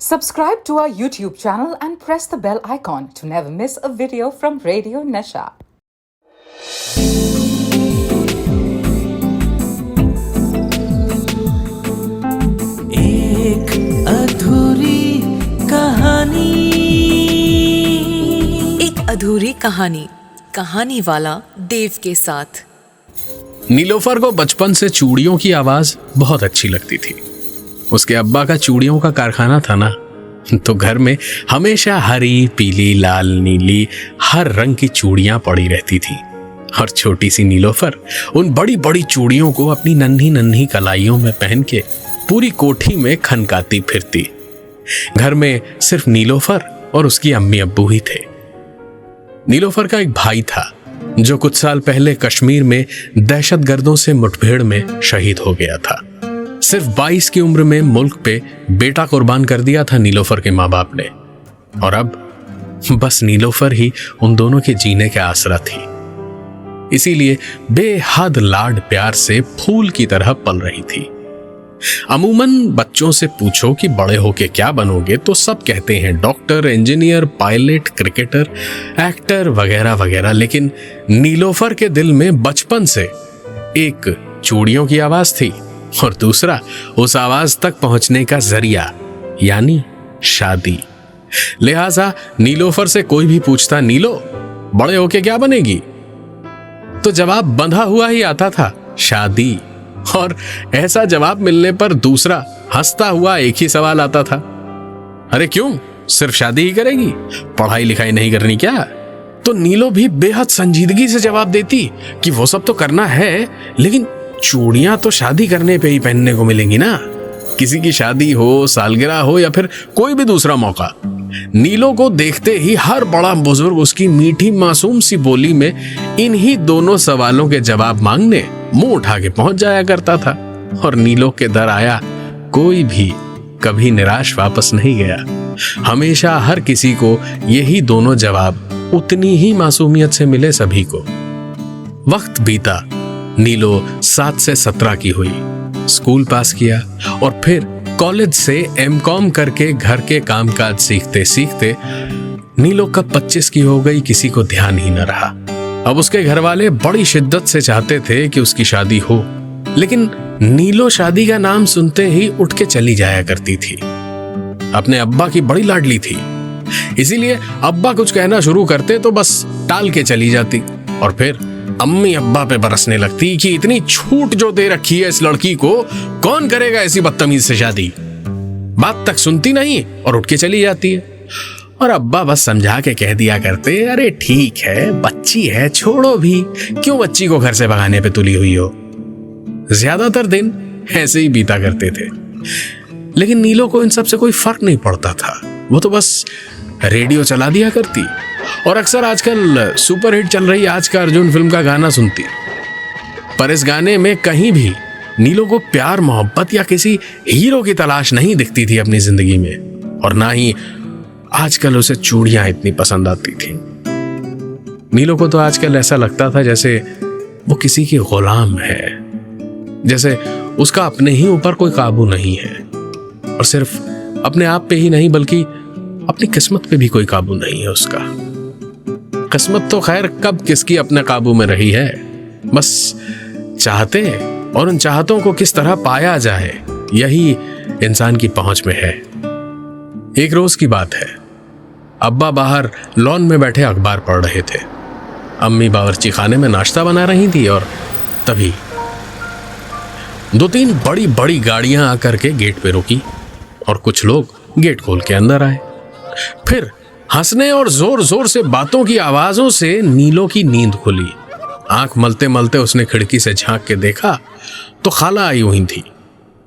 Subscribe to our YouTube channel and press the bell icon to never miss a video from Radio Nasha. एक अधूरी कहानी। एक अधूरी कहानी, कहानी वाला देव के साथ। नीलोफर को बचपन से चूड़ियों की आवाज बहुत अच्छी लगती थी। उसके अब्बा का चूड़ियों का कारखाना था ना, तो घर में हमेशा हरी, पीली, लाल, नीली हर रंग की चूड़ियां पड़ी रहती थी। और छोटी सी नीलोफर उन बड़ी बड़ी चूड़ियों को अपनी नन्ही नन्ही कलाइयों में पहन के पूरी कोठी में खनकाती फिरती। घर में सिर्फ नीलोफर और उसकी अम्मी अब्बू ही थे। नीलोफर का एक भाई था जो कुछ साल पहले कश्मीर में दहशतगर्दों से मुठभेड़ में शहीद हो गया था। सिर्फ 22 की उम्र में मुल्क पे बेटा कुर्बान कर दिया था नीलोफर के माँ बाप ने, और अब बस नीलोफर ही उन दोनों के जीने का आसरा थी। इसीलिए बेहद लाड प्यार से फूल की तरह पल रही थी। अमूमन बच्चों से पूछो कि बड़े होके क्या बनोगे, तो सब कहते हैं doctor, engineer, pilot, cricketer, actor वगैरह वगैरह। लेकिन नीलोफर के दिल में बचपन से एक चूड़ियों की आवाज थी और दूसरा उस आवाज तक पहुंचने का जरिया, यानी शादी। लिहाजा नीलोफर से कोई भी पूछता, नीलो बड़े होके क्या बनेगी, तो जवाब बंधा हुआ ही आता था, शादी। और ऐसा जवाब मिलने पर दूसरा हंसता हुआ एक ही सवाल आता था, अरे क्यों, सिर्फ शादी ही करेगी, पढ़ाई लिखाई नहीं करनी क्या? तो नीलो भी बेहद संजीदगी से जवाब देती कि वो सब तो करना है, लेकिन चूड़ियां तो शादी करने पे ही पहनने को मिलेंगी ना, किसी की शादी हो, सालगिरह हो या फिर कोई भी दूसरा मौका। नीलो को देखते ही हर बड़ा बुजुर्ग उसकी मीठी मासूम सी बोली में इन्हीं दोनों सवालों के जवाब मांगने मुंह उठा के पहुंच जाया करता था। और नीलो के दर आया कोई भी कभी निराश वापस नहीं गया। हमेशा हर किसी को यही दोनों जवाब उतनी ही मासूमियत से मिले सभी को। वक्त बीता, नीलो 7 से 17 की हुई, स्कूल पास किया और फिर कॉलेज से एमकॉम करके घर के कामकाज सीखते सीखते नीलो कब 25 की हो गई, किसी को ध्यान ही न रहा। अब उसके घर वाले बड़ी शिद्दत से चाहते थे कि उसकी शादी हो, लेकिन नीलो शादी का नाम सुनते ही उठ के चली जाया करती थी। अपने अब्बा की बड़ी लाडली थी, इसीलिए अब्बा कुछ कहना शुरू करते तो बस टाल के चली जाती और फिर अम्मी अब्बा पे बरसने लगती कि इतनी छूट जो दे रखी है इस लड़की को, कौन करेगा ऐसी बदतमीज से शादी। बात तक सुनती नहीं और उठ के चली जाती है। और अब्बा बस समझा के कह दिया करते, अरे ठीक है, बच्ची है, छोड़ो भी, क्यों बच्ची को घर से भगाने पे तुली हुई हो। ज्यादातर दिन ऐसे ही बीता करते थे। लेकिन नीलो को इन सब से कोई फर्क नहीं पड़ता था। वो तो बस रेडियो चला दिया करती और अक्सर आजकल सुपरहिट चल रही आज का अर्जुन फिल्म का गाना सुनती। पर इस गाने में कहीं भी नीलो को प्यार, मोहब्बत या किसी हीरो की तलाश नहीं दिखती थी अपनी जिंदगी में, और ना ही आजकल उसे चूड़ियां इतनी पसंद आती थी। नीलो को तो आजकल ऐसा लगता था जैसे वो किसी की गुलाम है, जैसे उसका अपने ही ऊपर कोई काबू नहीं है, और सिर्फ अपने आप पे ही नहीं बल्कि अपनी किस्मत पे भी कोई काबू नहीं है उसका। किस्मत तो खैर कब किसकी अपने काबू में रही है, बस चाहते और उन चाहतों को किस तरह पाया जाए यही इंसान की पहुंच में है। एक रोज की बात है, अब्बा बाहर लॉन में बैठे अखबार पढ़ रहे थे। अम्मी बावर्ची खाने में नाश्ता बना रही थी और तभी 2-3 बड़ी बड़ी गाड़ियां आकर के गेट पे रुकी और कुछ लोग गेट खोल के अंदर आए। फिर हंसने और जोर जोर से बातों की आवाजों से नीलो की नींद खुली। आंख मलते मलते उसने खिड़की से झांक के देखा तो खाला आई हुई थी,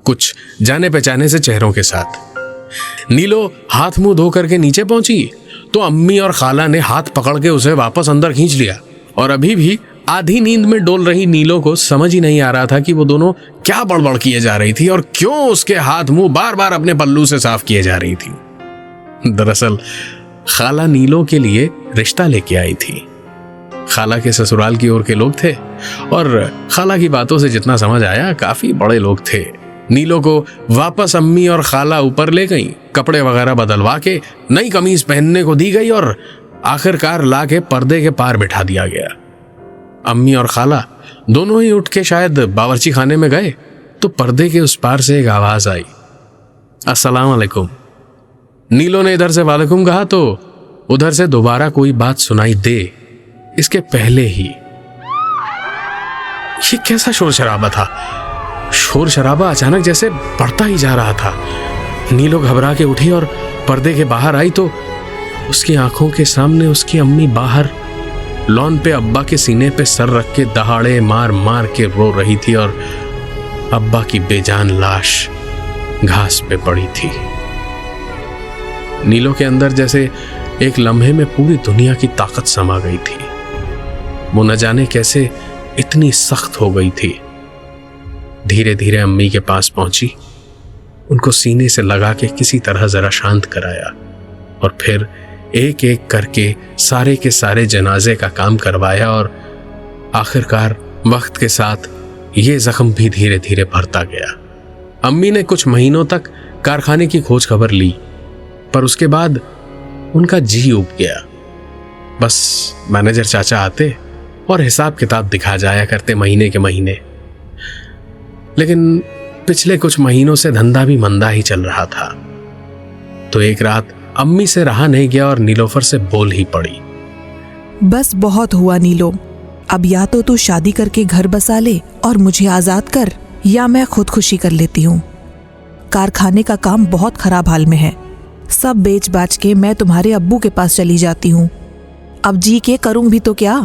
कुछ जाने पहचाने से चेहरों के साथ। नीलो हाथ मुंह धो करके नीचे पहुंची तो अम्मी और खाला ने हाथ पकड़ के उसे वापस अंदर खींच लिया। और अभी भी आधी नींद में डोल रही नीलो को समझ ही नहीं आ रहा था कि वो दोनों क्या बड़बड़ किए जा रही थी और क्यों उसके हाथ मुंह बार बार अपने पल्लू से साफ किए जा रही थी। दरअसल खाला नीलो के लिए रिश्ता लेके आई थी। खाला के ससुराल की ओर के लोग थे और खाला की बातों से जितना समझ आया काफी बड़े लोग थे। नीलो को वापस अम्मी और खाला ऊपर ले गईं कपड़े वगैरह बदलवा के नई कमीज पहनने को दी गई और आखिरकार ला के पर्दे के पार बिठा दिया गया। अम्मी और खाला दोनों ही उठ के शायद बावर्ची खाने में गए तो पर्दे के उस पार से एक आवाज आई, अस्सलाम वालेकुम। नीलो ने इधर से वालेकुम कहा तो उधर से दोबारा कोई बात सुनाई दे इसके पहले ही ये कैसा शोर शराबा था। शोर शराबा अचानक जैसे बढ़ता ही जा रहा था। नीलो घबरा के उठी और पर्दे के बाहर आई तो उसकी आंखों के सामने उसकी अम्मी बाहर लॉन पे अब्बा के सीने पे सर रख के दहाड़े मार मार के रो रही थी और अब्बा की बेजान लाश घास पे पड़ी थी। नीलो के अंदर जैसे एक लम्हे में पूरी दुनिया की ताकत समा गई थी। वो न जाने कैसे इतनी सख्त हो गई थी। धीरे धीरे अम्मी के पास पहुंची, उनको सीने से लगा के किसी तरह जरा शांत कराया और फिर एक एक करके सारे के सारे जनाजे का काम करवाया और आखिरकार वक्त के साथ ये जख्म भी धीरे धीरे भरता गया। अम्मी ने कुछ महीनों तक कारखाने की खोज खबर ली, पर उसके बाद उनका जी उब गया। बस मैनेजर चाचा आते और हिसाब किताब दिखा जाया करते महीने के महीने। लेकिन पिछले कुछ महीनों से धंधा भी मंदा ही चल रहा था। तो एक रात अम्मी से रहा नहीं गया और नीलोफर से बोल ही पड़ी, बस बहुत हुआ नीलो, अब या तो तू शादी करके घर बसा ले और मुझे आजाद कर, या मैं खुदकुशी कर लेती हूँ। कारखाने का काम बहुत खराब हाल में है, सब बेच बाच के मैं तुम्हारे अब्बू के पास चली जाती हूँ। अब जी के करूँ भी तो क्या।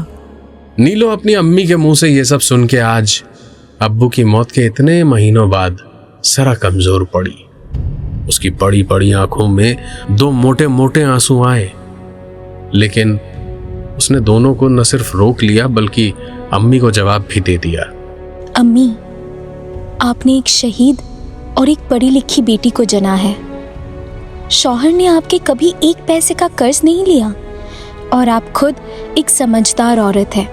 नीलो अपनी अम्मी के मुंह से ये सब सुन के आज अब्बू की मौत के इतने महीनों बाद जरा कमजोर पड़ी। उसकी बड़ी बड़ी आंखों में दो मोटे मोटे आंसू आए, लेकिन उसने दोनों को न सिर्फ रोक लिया बल्कि अम्मी को जवाब भी दे दिया। अम्मी, आपने एक शहीद और एक पढ़ी लिखी बेटी को जना है। शौहर ने आपके कभी एक पैसे का कर्ज नहीं लिया और आप खुद एक समझदार औरत है।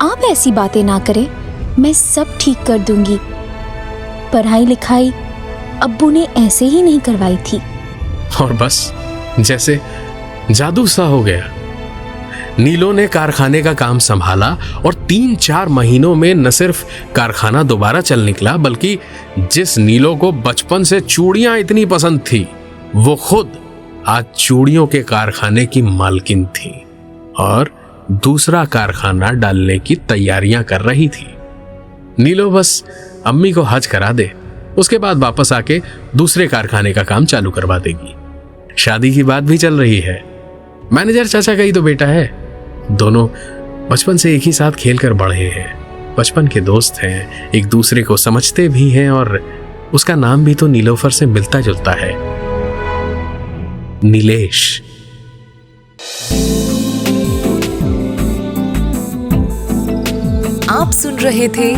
आप ऐसी बातें ना करें, मैं सब ठीक कर दूंगी। पढ़ाई लिखाई अब्बू ने ऐसे ही नहीं करवाई थी। और बस जैसे जादू सा हो गया। नीलो ने कारखाने का काम संभाला और 3-4 महीनों में न सिर्फ कारखाना दोबारा चल निकला बल्कि जिस नीलो को बचपन से चूड़ियां इतनी पसंद थी वो खुद आज चूड़ियों के कारखाने की मालकिन थी और दूसरा कारखाना डालने की तैयारियां कर रही थी। नीलो बस अम्मी को हज करा दे, उसके बाद वापस आके दूसरे कारखाने का काम चालू करवा देगी। शादी की बात भी चल रही है। मैनेजर चाचा का ही तो बेटा है। दोनों बचपन से एक ही साथ खेल कर बढ़े हैं, बचपन के दोस्त हैं, एक दूसरे को समझते भी हैं और उसका नाम भी तो नीलोफर से मिलता जुलता है, नीलेश। आप सुन रहे थे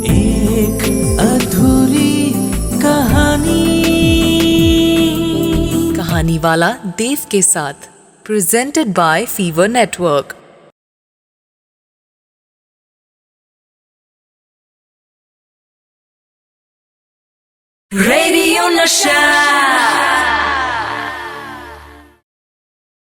एक अधूरी कहानी। कहानी वाला देव के साथ, presented by fever network. Radio नशा।